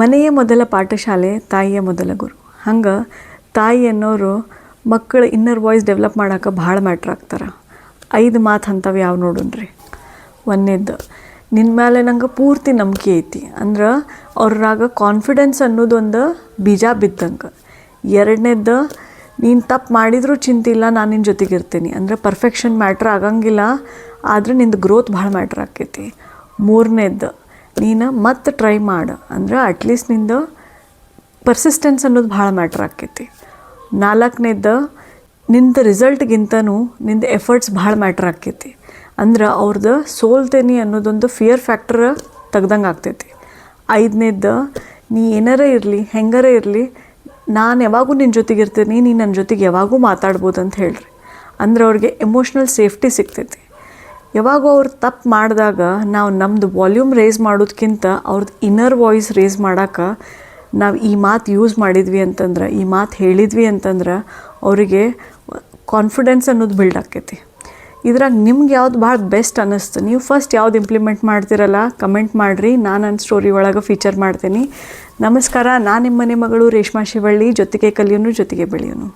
ಮನೆಯೇ ಮೊದಲ ಪಾಠಶಾಲೆ, ತಾಯಿಯ ಮೊದಲ ಗುರು. ಹಂಗೆ ತಾಯಿ ಅನ್ನೋರು ಮಕ್ಕಳ ಇನ್ನರ್ ವಾಯ್ಸ್ ಡೆವಲಪ್ ಮಾಡೋಕೆ ಭಾಳ ಮ್ಯಾಟ್ರ್ ಆಗ್ತಾರೆ. 5 ಮಾತು ಅಂಥವು ಯಾವ ನೋಡೋಣ್ರಿ. ಒಂದನೇದ್ದು, ನಿನ್ನ ಮೇಲೆ ನಂಗೆ ಪೂರ್ತಿ ನಂಬಿಕೆ ಐತಿ ಅಂದ್ರೆ ಅವ್ರಾಗ ಕಾನ್ಫಿಡೆನ್ಸ್ ಅನ್ನೋದೊಂದು ಬೀಜ ಬಿದ್ದಂಗೆ. ಎರಡನೇದ್ದು, ನೀನು ತಪ್ಪು ಮಾಡಿದರೂ ಚಿಂತಿಲ್ಲ, ನಾನು ನಿನ್ನ ಜೊತೆಗಿರ್ತೀನಿ ಅಂದರೆ ಪರ್ಫೆಕ್ಷನ್ ಮ್ಯಾಟ್ರ್ ಆಗಂಗಿಲ್ಲ, ಆದರೆ ನಿಂದು ಗ್ರೋತ್ ಭಾಳ ಮ್ಯಾಟ್ರ್ ಆಕೈತಿ. ಮೂರನೇದ್ದು, ನೀನು ಮತ್ತೆ ಟ್ರೈ ಮಾಡು ಅಂದ್ರೆ ಅಟ್ಲೀಸ್ಟ್ ನಿಂದು ಪರ್ಸಿಸ್ಟೆನ್ಸ್ ಅನ್ನೋದು ಭಾಳ ಮ್ಯಾಟ್ರ್ ಆಕೈತಿ. ನಾಲ್ಕನೇದ್ದು, ನಿಂದು ರಿಸಲ್ಟ್ಗಿಂತನೂ ನಿಂದು ಎಫರ್ಟ್ಸ್ ಭಾಳ ಮ್ಯಾಟ್ರ್ ಆಕೈತಿ ಅಂದ್ರೆ ಅವ್ರದ್ದು ಸೋಲ್ತೇನೆ ಅನ್ನೋದೊಂದು ಫಿಯರ್ ಫ್ಯಾಕ್ಟರ್ ತೆಗ್ದಂಗೆ ಆಗ್ತೈತಿ. ಐದನೇದ್ದು, ನೀ ಏನಾರ ಇರಲಿ ಹೆಂಗಾರ ಇರಲಿ ನಾನು ಯಾವಾಗೂ ನಿನ್ನ ಜೊತೆಗಿರ್ತೀನಿ, ನೀನು ನನ್ನ ಜೊತೆಗೆ ಯಾವಾಗೂ ಮಾತಾಡ್ಬೋದು ಅಂತ ಹೇಳ್ರಿ. ಅಂದ್ರೆ ಅವ್ರಿಗೆ ಎಮೋಷ್ನಲ್ ಸೇಫ್ಟಿ ಸಿಗ್ತೈತಿ. ಯಾವಾಗೂ ಅವ್ರು ತಪ್ಪು ಮಾಡಿದಾಗ ನಾವು ನಮ್ಮದು ವಾಲ್ಯೂಮ್ ರೇಸ್ ಮಾಡೋದಕ್ಕಿಂತ ಅವ್ರದ್ದು ಇನ್ನರ್ ವಾಯ್ಸ್ ರೇಸ್ ಮಾಡೋಕೆ ನಾವು ಈ ಮಾತು ಯೂಸ್ ಮಾಡಿದ್ವಿ ಅಂತಂದ್ರೆ, ಈ ಮಾತು ಹೇಳಿದ್ವಿ ಅಂತಂದ್ರೆ ಅವರಿಗೆ ಕಾನ್ಫಿಡೆನ್ಸ್ ಅನ್ನೋದು ಬಿಲ್ಡ್ ಆಕೈತಿ. ಇದ್ರಾಗ ನಿಮ್ಗೆ ಯಾವ್ದು ಭಾಳ ಬೆಸ್ಟ್ ಅನ್ನಿಸ್ತು, ನೀವು ಫಸ್ಟ್ ಯಾವ್ದು ಇಂಪ್ಲಿಮೆಂಟ್ ಮಾಡ್ತಿರಲ್ಲ ಕಮೆಂಟ್ ಮಾಡಿರಿ, ನಾನು ನನ್ನ ಸ್ಟೋರಿ ಒಳಗೆ ಫೀಚರ್ ಮಾಡ್ತೀನಿ. ನಮಸ್ಕಾರ, ನಾನು ನಿಮ್ಮ ಮನೆ ಮಗಳು ರೇಷ್ಮಾ ಶಿವಳ್ಳಿ. ಜೊತೆಗೆ ಕಲಿಯೋನು ಜೊತೆಗೆ ಬೆಳೆಯೋನು.